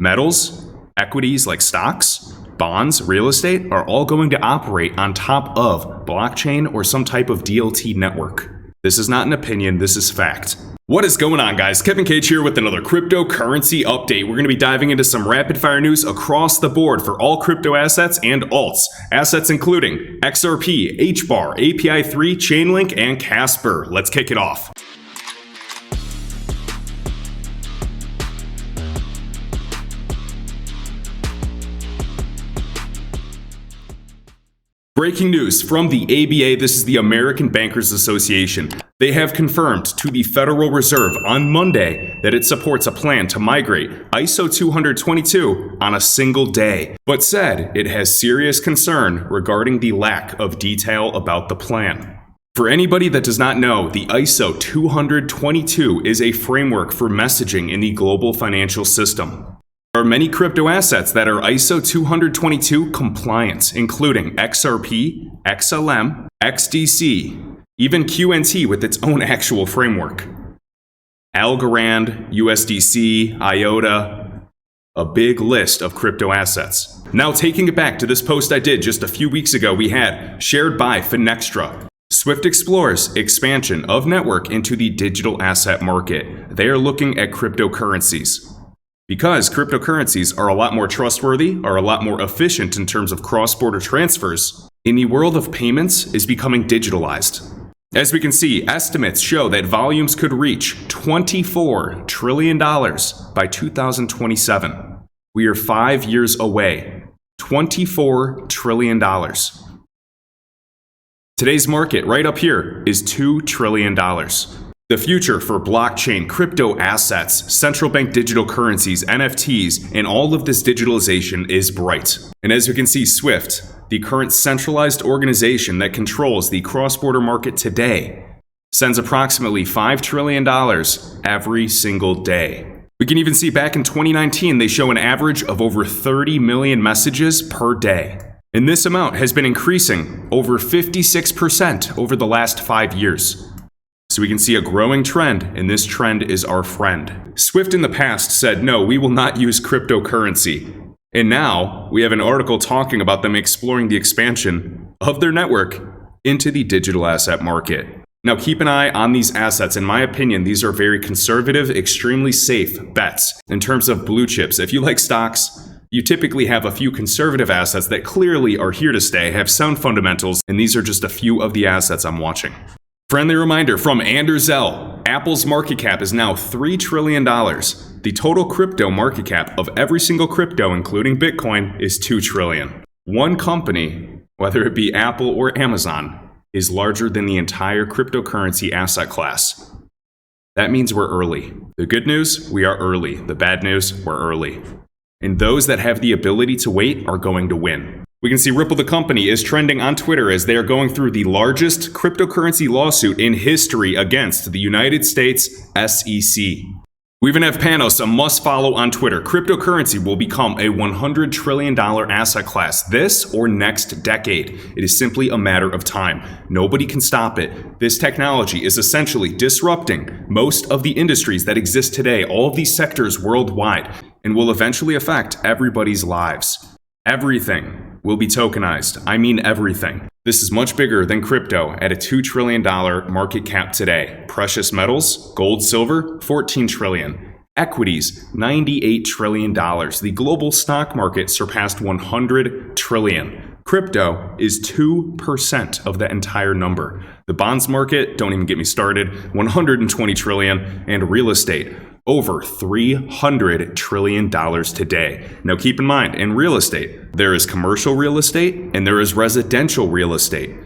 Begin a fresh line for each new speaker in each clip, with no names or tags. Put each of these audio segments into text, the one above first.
Metals, equities like stocks, bonds, real estate are all going to operate on top of blockchain or some type of DLT network. This is not an opinion, this is fact. What is going on, guys? Kevin Cage here with another cryptocurrency update. We're going to be diving into some rapid fire news across the board for all crypto assets and alts. Assets including XRP, HBAR, API3, Chainlink, and Casper. Let's kick it off. Breaking news from the ABA, this is the American Bankers Association. They have confirmed to the Federal Reserve on Monday that it supports a plan to migrate ISO 222 on a single day, but said it has serious concern regarding the lack of detail about the plan. For anybody that does not know, the ISO 222 is a framework for messaging in the global financial system. There are many crypto assets that are ISO 222 compliant, including XRP, XLM, XDC, even QNT with its own actual framework. Algorand, USDC, IOTA, a big list of crypto assets. Now taking it back to this post I did just a few weeks ago, we had shared by Finextra. Swift explores expansion of network into the digital asset market. They are looking at cryptocurrencies. Because cryptocurrencies are a lot more trustworthy, are a lot more efficient in terms of cross-border transfers, in the world of payments is becoming digitalized. As we can see, estimates show that volumes could reach $24 trillion by 2027. We are 5 years away. $24 trillion. Today's market right up here is $2 trillion. The future for blockchain, crypto assets, central bank digital currencies, NFTs, and all of this digitalization is bright. And as you can see, Swift, the current centralized organization that controls the cross-border market today, sends approximately $5 trillion every single day. We can even see back in 2019, they show an average of over 30 million messages per day. And this amount has been increasing over 56% over the last 5 years. So we can see a growing trend, and this trend is our friend. Swift in the past said, no, we will not use cryptocurrency. And now we have an article talking about them exploring the expansion of their network into the digital asset market. Now keep an eye on these assets. In my opinion, these are very conservative, extremely safe bets in terms of blue chips. If you like stocks, you typically have a few conservative assets that clearly are here to stay, have sound fundamentals, and these are just a few of the assets I'm watching. Friendly reminder from Anderzel, Apple's market cap is now $3 trillion. The total crypto market cap of every single crypto, including Bitcoin, is $2 trillion. One company, whether it be Apple or Amazon, is larger than the entire cryptocurrency asset class. That means we're early. The good news, we are early. The bad news, we're early. And those that have the ability to wait are going to win. We can see Ripple the company is trending on Twitter as they are going through the largest cryptocurrency lawsuit in history against the United States SEC. We even have Panos, a must follow on Twitter. Cryptocurrency will become a $100 trillion asset class this or next decade. It is simply a matter of time. Nobody can stop it. This technology is essentially disrupting most of the industries that exist today, all of these sectors worldwide, and will eventually affect everybody's lives. Everything will be tokenized. I mean everything. This is much bigger than crypto at a $2 trillion market cap today. Precious metals, gold, silver, $14 trillion. Equities, $98 trillion. The global stock market surpassed $100 trillion. Crypto is 2% of that entire number. The bonds market, don't even get me started, $120 trillion, and real estate, over $300 trillion today. Now keep in mind, in real estate, there is commercial real estate and there is residential real estate.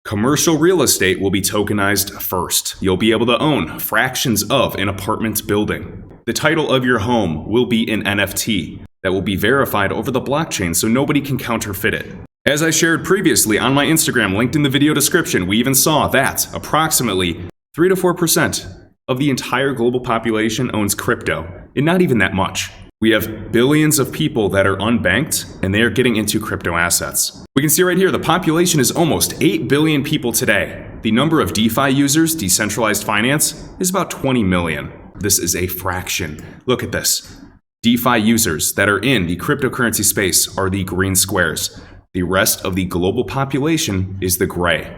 Commercial real estate will be tokenized first. You'll be able to own fractions of an apartment building. The title of your home will be an NFT that will be verified over the blockchain so nobody can counterfeit it. As I shared previously on my Instagram, linked in the video description, we even saw that approximately 3 to 4% of the entire global population owns crypto, and not even that much. We have billions of people that are unbanked, and they are getting into crypto assets. We can see right here, the population is almost 8 billion people today. The number of DeFi users, decentralized finance, is about 20 million. This is a fraction. Look at this. DeFi users that are in the cryptocurrency space are the green squares. The rest of the global population is the gray.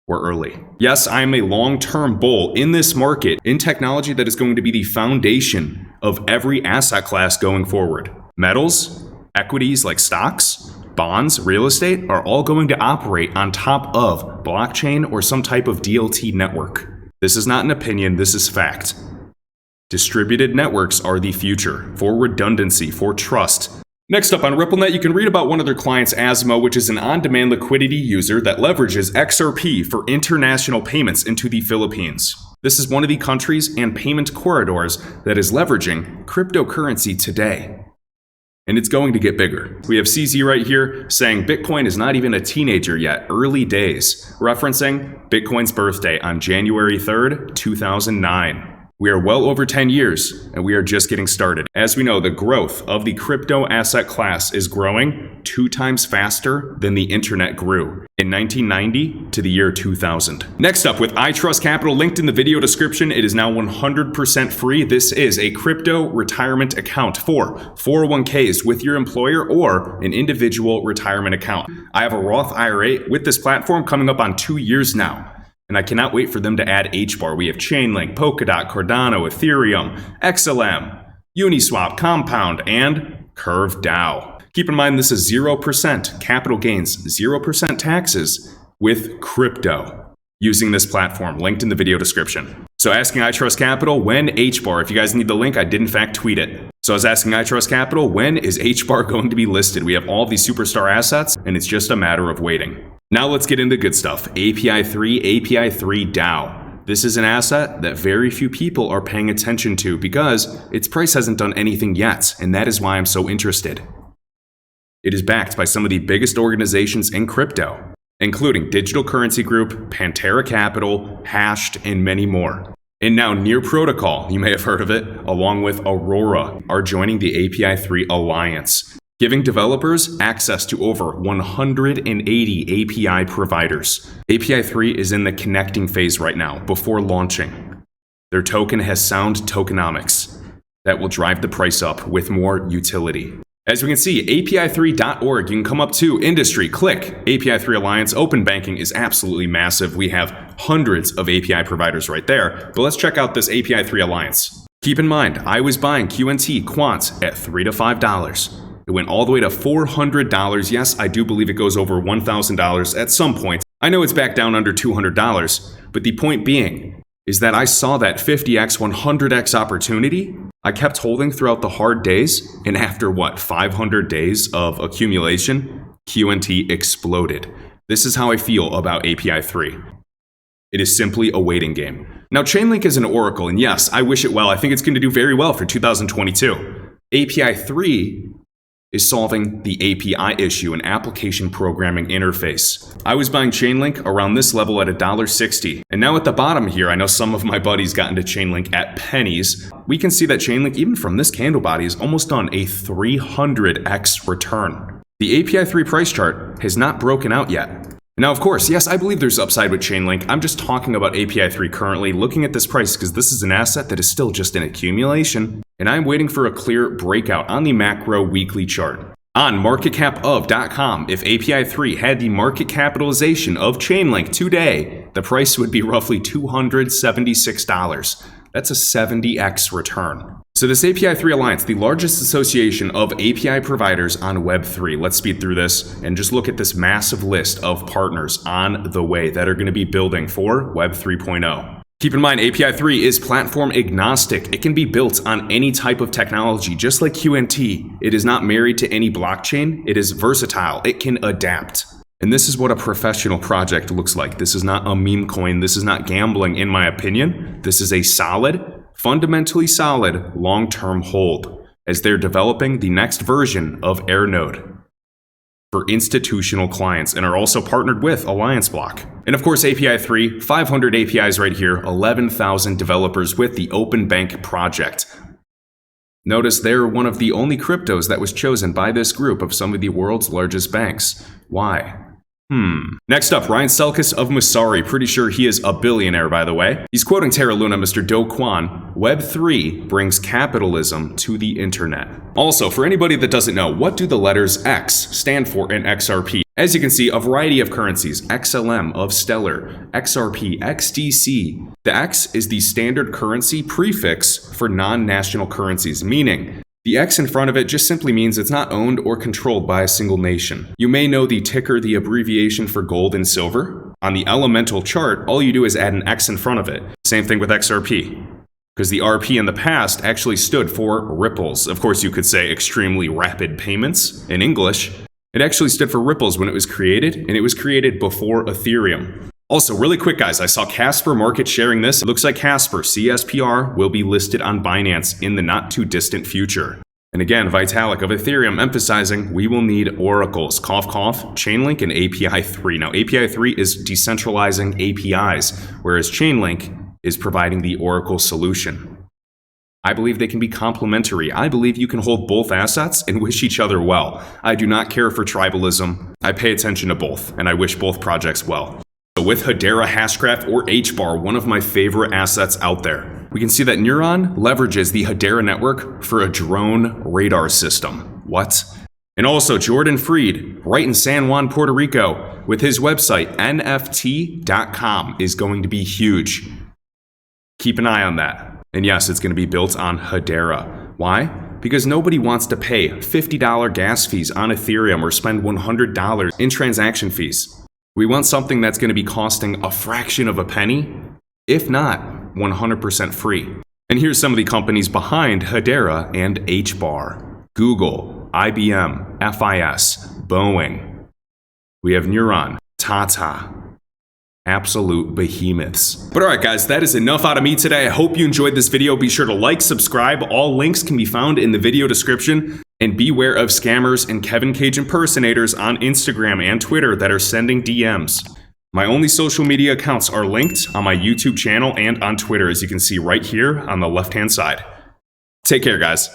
We're early. Yes, I am a long-term bull in this market, in technology that is going to be the foundation of every asset class going forward. Metals, equities like stocks, bonds, real estate are all going to operate on top of blockchain or some type of DLT network. This is not an opinion, this is fact. Distributed networks are the future for redundancy, for trust. Next up on RippleNet, you can read about one of their clients, Asmo, which is an on-demand liquidity user that leverages XRP for international payments into the Philippines. This is one of the countries and payment corridors that is leveraging cryptocurrency today. And it's going to get bigger. We have CZ right here saying Bitcoin is not even a teenager yet, early days, referencing Bitcoin's birthday on January 3rd, 2009. We are well over 10 years, and we are just getting started. As we know, the growth of the crypto asset class is growing 2 times faster than the internet grew in 1990 to the year 2000. Next up, with iTrustCapital linked in the video description, it is now 100% free. This is a crypto retirement account for 401ks with your employer or an individual retirement account. I have a Roth IRA with this platform coming up on 2 years now. And I cannot wait for them to add HBAR. We have Chainlink, Polkadot, Cardano, Ethereum, XLM, Uniswap, Compound, and Curve DAO. Keep in mind this is 0% capital gains, 0% taxes with crypto using this platform, linked in the video description. So asking iTrustCapital, when HBAR? If you guys need the link, I did in fact tweet it. So I was asking iTrustCapital, when is HBAR going to be listed? We have all these superstar assets, and it's just a matter of waiting. Now let's get into the good stuff. API3, API3 DAO. This is an asset that very few people are paying attention to because its price hasn't done anything yet, and that is why I'm so interested. It is backed by some of the biggest organizations in crypto, including Digital Currency Group, Pantera Capital, Hashed, and many more. And now Near Protocol, you may have heard of it, along with Aurora, are joining the API3 Alliance, giving developers access to over 180 API providers. API3 is in the connecting phase right now, before launching. Their token has sound tokenomics that will drive the price up with more utility. As we can see, API3.org, you can come up to industry, click API3 Alliance. Open banking is absolutely massive. We have hundreds of API providers right there, but let's check out this API3 Alliance. Keep in mind, I was buying QNT Quant at $3 to $5. It went all the way to $400. Yes, I do believe it goes over $1,000 at some point. I know it's back down under $200, but the point being is that I saw that 50x, 100x opportunity. I kept holding throughout the hard days, and after 500 days of accumulation, QNT exploded. This is how I feel about API3. It is simply a waiting game. Now, Chainlink is an oracle, and yes, I wish it well. I think it's going to do very well for 2022. API3 is solving the API issue, an application programming interface. I was buying Chainlink around this level at $1.60. And now at the bottom here, I know some of my buddies got into Chainlink at pennies. We can see that Chainlink, even from this candle body, is almost on a 300x return. The API3 price chart has not broken out yet. Now, of course, yes, I believe there's upside with Chainlink. I'm just talking about API3 currently, looking at this price because this is an asset that is still just in accumulation. And I'm waiting for a clear breakout on the macro weekly chart. On marketcapof.com, if API3 had the market capitalization of Chainlink today, the price would be roughly $276. That's a 70x return. So this API3 Alliance, the largest association of API providers on Web3. Let's speed through this and just look at this massive list of partners on the way that are going to be building for Web 3.0. Keep in mind, API3 is platform agnostic. It can be built on any type of technology, just like QNT. It is not married to any blockchain. It is versatile. It can adapt. And this is what a professional project looks like. This is not a meme coin. This is not gambling, in my opinion. This is a solid, fundamentally solid, long-term hold as they're developing the next version of Airnode for institutional clients and are also partnered with Alliance Block. And of course, API3, 500 APIs right here, 11,000 developers with the Open Bank project. Notice they're one of the only cryptos that was chosen by this group of some of the world's largest banks. Why? Next up, Ryan Selkis of Masari. Pretty sure he is a billionaire, by the way. He's quoting Terra Luna, Mr. Do Kwon. Web3 brings capitalism to the internet. Also, for anybody that doesn't know, what do the letters X stand for in XRP? As you can see, a variety of currencies. XLM of Stellar, XRP, XDC. The X is the standard currency prefix for non-national currencies, meaning the X in front of it just simply means it's not owned or controlled by a single nation. You may know the ticker, the abbreviation for gold and silver. On the elemental chart, all you do is add an X in front of it. Same thing with XRP. Because the RP in the past actually stood for ripples. Of course, you could say extremely rapid payments in English. It actually stood for ripples when it was created, and it was created before Ethereum. Also, really quick guys, I saw Casper Market sharing this. It looks like Casper, CSPR, will be listed on Binance in the not too distant future. And again, Vitalik of Ethereum emphasizing we will need oracles, cough cough, Chainlink, and API3. Now, API3 is decentralizing APIs, whereas Chainlink is providing the oracle solution. I believe they can be complementary. I believe you can hold both assets and wish each other well. I do not care for tribalism. I pay attention to both, and I wish both projects well. So with Hedera Hashgraph, or HBAR, one of my favorite assets out there, we can see that Neuron leverages the Hedera network for a drone radar system. What? And also Jordan Freed, right in San Juan, Puerto Rico, with his website, nft.com, is going to be huge. Keep an eye on that. And yes, it's going to be built on Hedera. Why? Because nobody wants to pay $50 gas fees on Ethereum or spend $100 in transaction fees. We want something that's going to be costing a fraction of a penny, if not 100% free. And here's some of the companies behind Hedera and HBAR. Google, IBM, FIS, Boeing. We have Neuron, Tata. Absolute behemoths. But alright guys, that is enough out of me today. I hope you enjoyed this video. Be sure to like, subscribe. All links can be found in the video description. And beware of scammers and Kevin Cage impersonators on Instagram and Twitter that are sending DMs. My only social media accounts are linked on my YouTube channel and on Twitter, as you can see right here on the left-hand side. Take care, guys.